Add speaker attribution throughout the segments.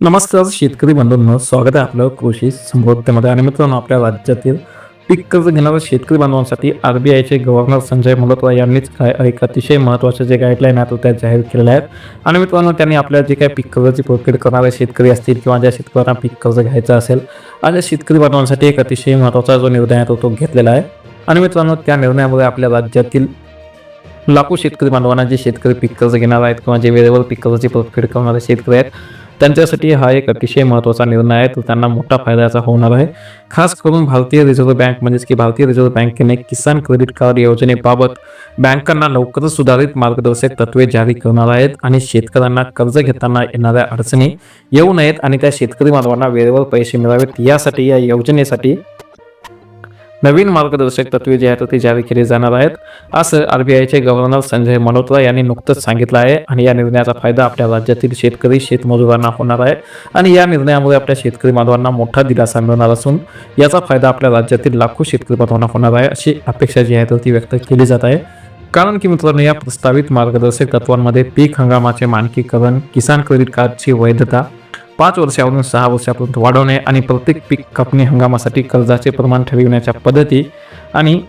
Speaker 1: नमस्कार शेतकरी बंधूंनो, स्वागत आहे आपलं कृषी समृद्धीमध्ये. आणि मित्रांनो, आपल्या राज्यातील पीक कर्ज घेणाऱ्या शेतकरी बांधवांसाठी आरबीआयचे गव्हर्नर संजय मल्होत्रा यांनीच एक अतिशय महत्त्वाचे जे गाईडलाईन आहेत त्या जाहीर केलेल्या आहेत. आणि मित्रांनो, त्यांनी आपल्या जे काही पीक कर्जाची परतफेड करणारे शेतकरी असतील किंवा ज्या शेतकऱ्यांना पीक कर्ज घ्यायचं असेल, आणि शेतकरी बांधवांसाठी एक अतिशय महत्त्वाचा जो निर्णय आहे तो घेतलेला आहे. आणि मित्रांनो, त्या निर्णयामुळे आपल्या राज्यातील लाखो शेतकरी बांधवांना, जे शेतकरी पीक कर्ज घेणार आहेत किंवा जे वेळेवर पीक कर्जाची परतफेड करणारे शेतकरी आहेत, त्यांच्यासाठी हा एक अतिशय महत्त्वाचा निर्णय आहे. तो त्यांना मोठा फायदा याचा होणार आहे. खास करून भारतीय रिझर्व्ह बँक म्हणजेच की भारतीय रिझर्व्ह बँकेने किसान क्रेडिट कार्ड योजनेबाबत बँकांना लवकरच सुधारित मार्गदर्शक तत्त्वे जारी करणार आहेत. आणि शेतकऱ्यांना कर्ज घेताना येणाऱ्या अडचणी येऊ नयेत आणि त्या शेतकरी बांधवांना वेळेवर पैसे मिळावेत, यासाठी या योजनेसाठी नवीन मार्गदर्शक तत्त्वे जे आहेत ते जारी केले जाणार आहेत, असं आरबीआयचे गव्हर्नर संजय मल्होत्रा यांनी नुकतंच सांगितलं आहे. आणि या निर्णयाचा फायदा आपल्या राज्यातील शेतकरी शेतमजुरांना होणार आहे. आणि या निर्णयामुळे आपल्या शेतकरी बांधवांना मोठा दिलासा मिळणार असून याचा फायदा आपल्या राज्यातील लाखो शेतकरी बांधवांना होणार आहे, अशी अपेक्षा जी आहे ती व्यक्त केली जात आहे. कारण की मित्रांनो, या प्रस्तावित मार्गदर्शक तत्वांमध्ये पीक हंगामाचे मानकीकरण, किसान क्रेडिट कार्डची वैधता 5 वर्षावरून 6 वर्षापर्यंत वाढवणे आणि प्रत्येक पीक कापणी हंगामासाठी कर्जाचे प्रमाण ठरविण्याच्या पद्धती आणि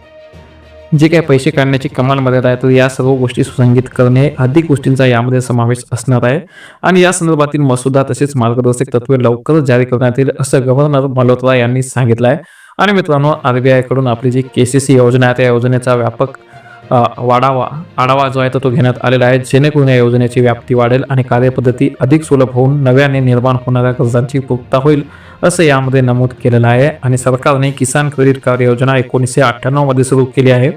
Speaker 1: जे काही पैसे काढण्याची कमाल मर्यादा आहे, तर या सर्व गोष्टी सुसंगीत करणे अधिक गोष्टींचा यामध्ये समावेश असणार आहे. आणि या संदर्भातील मसुदा तसेच मार्गदर्शक तत्वे लवकरच जारी करण्यात येईल, असं गव्हर्नर मल्होत्रा यांनी सांगितलं आहे. आणि मित्रांनो, आरबीआय कडून आपली जी केसीसी योजना आहे त्या योजनेचा व्यापक आढावा जो आहे तो घेण्यात आलेला आहे, जेणेकरून या योजनेची व्याप्ती वाढेल आणि कार्यपद्धती अधिक सुलभ होऊन नव्याने निर्माण होणाऱ्या कर्जांची पूर्तता होईल, असं यामध्ये नमूद केलेलं आहे. आणि सरकारने किसान क्रेडिट कार्ड योजना 1998 मध्ये सुरू केली आहे.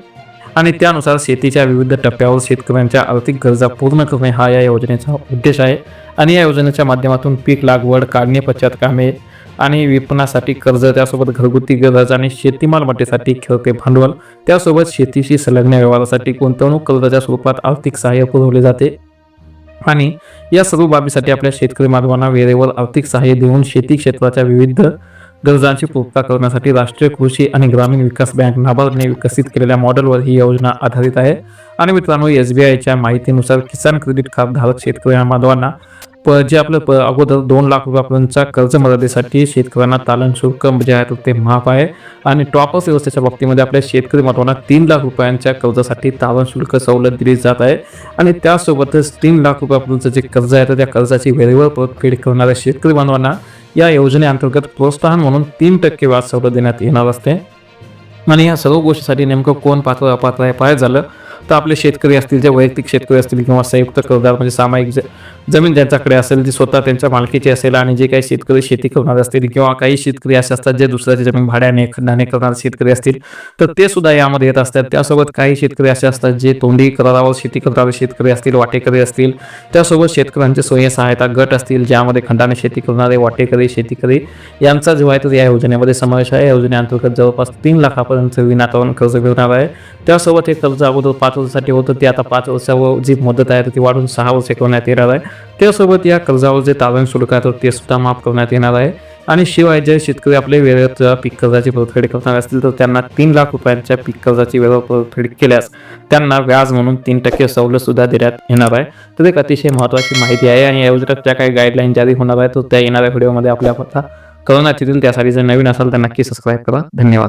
Speaker 1: आणि त्यानुसार शेतीच्या विविध टप्प्यावर शेतकऱ्यांच्या आर्थिक गरजा पूर्ण करणे हा या योजनेचा उद्देश आहे. आणि या योजनेच्या माध्यमातून पीक लागवड, काढणी पश्चात कामे आणि विपणनासाठी कर्ज, त्यासोबत घरगुती गरज आणि शेतीमाल वाटेसाठी खेळते भांडवल, त्यासोबत शेतीशी संलग्न व्यवहारासाठी गुंतवणूक कर्जाच्या स्वरूपात आर्थिक सहाय्य पुरवले जाते. आणि या सर्व बाबीसाठी आपल्या शेतकरी बांधवांना वेळेवर आर्थिक सहाय्य देऊन शेती क्षेत्राच्या विविध गरजांची पूर्तता करण्यासाठी राष्ट्रीय कृषी आणि ग्रामीण विकास बँक नाबार्डने विकसित केलेल्या मॉडेलवर ही योजना आधारित आहे. आणि मित्रांनो, एसबीआयच्या माहितीनुसार किसान क्रेडिट कार्ड धारक शेतकरी बांधवांना जे आपलं अगोदर 2 लाख रुपयापर्यंतच्या कर्ज मर्यादेसाठी शेतकऱ्यांना तालन शुल्क जे आहे ते माफ आहे. आणि टॉपअप व्यवस्थेच्या बाबतीमध्ये आपल्या शेतकरी बांधवांना 3 लाख रुपयांच्या कर्जासाठी तालन शुल्क सवलत दिली जात आहे. आणि त्यासोबतच 3 लाख रुपयापर्यंतचं जे कर्ज आहे तर त्या कर्जाची वेळेवर परतफेड करणाऱ्या शेतकरी बांधवांना या योजनेअंतर्गत प्रोत्साहन म्हणून 3% व्याज सवलत देण्यात येणार असते. आणि या सर्व गोष्टीसाठी नेमकं कोण पात्र अपात्र आहे पाहायचं झालं तर आपले शेतकरी असतील, जे वैयक्तिक शेतकरी असतील किंवा संयुक्त कर्जदार म्हणजे सामायिक जमीन ज्यांच्याकडे असेल, जी स्वतः त्यांच्या मालकीची असेल, आणि जे काही शेतकरी शेती करणार असतील किंवा काही शेतकरी असे असतात जे दुसऱ्याची जमीन भाड्याने खंडाने करणारे शेतकरी असतील, तर ते सुद्धा यामध्ये येत असतात. त्यासोबत काही शेतकरी असे असतात जे तोंडी करारावर शेती करणारे शेतकरी असतील, वाटेकरी असतील, त्यासोबत शेतकऱ्यांचे स्वयं सहायता गट असतील, ज्यामध्ये खंडाने शेती करणारे वाटेकरी शेतकरी यांचा जो आहे तो या योजनेमध्ये समावेश आहे. या योजनेअंतर्गत जवळपास 3 लाखापर्यंत विनातारण कर्ज मिळणार आहे. त्यासोबत हे कर्ज अगोदर 5 वर्षासाठी होतं, ते आता 5 वर्षावर जी मुदत आहे ती वाढून 6 वर्षे करण्यात येणार आहे. त्यासोबत या कर्जावर जे तारण शुल्क आहे ते सुद्धा माफ करण्यात येणार आहे. आणि शिवाय जे शेतकरी आपले वेळेत पीक कर्जाची परतफेड करणार असतील तर त्यांना 3 लाख रुपयांच्या पीक कर्जाची वेळेवर परतफेड केल्यास त्यांना व्याज म्हणून 3% सवलत सुद्धा देण्यात येणार आहे. तर एक अतिशय महत्त्वाची माहिती आहे. आणि या योजनेत ज्या काही गाईडलाईन जारी होणार आहे तर त्या येणाऱ्या व्हिडिओमध्ये आपल्याला करण्यात येतील. त्यासाठी जर नवीन असाल तर नक्की सबस्क्राईब करा. धन्यवाद.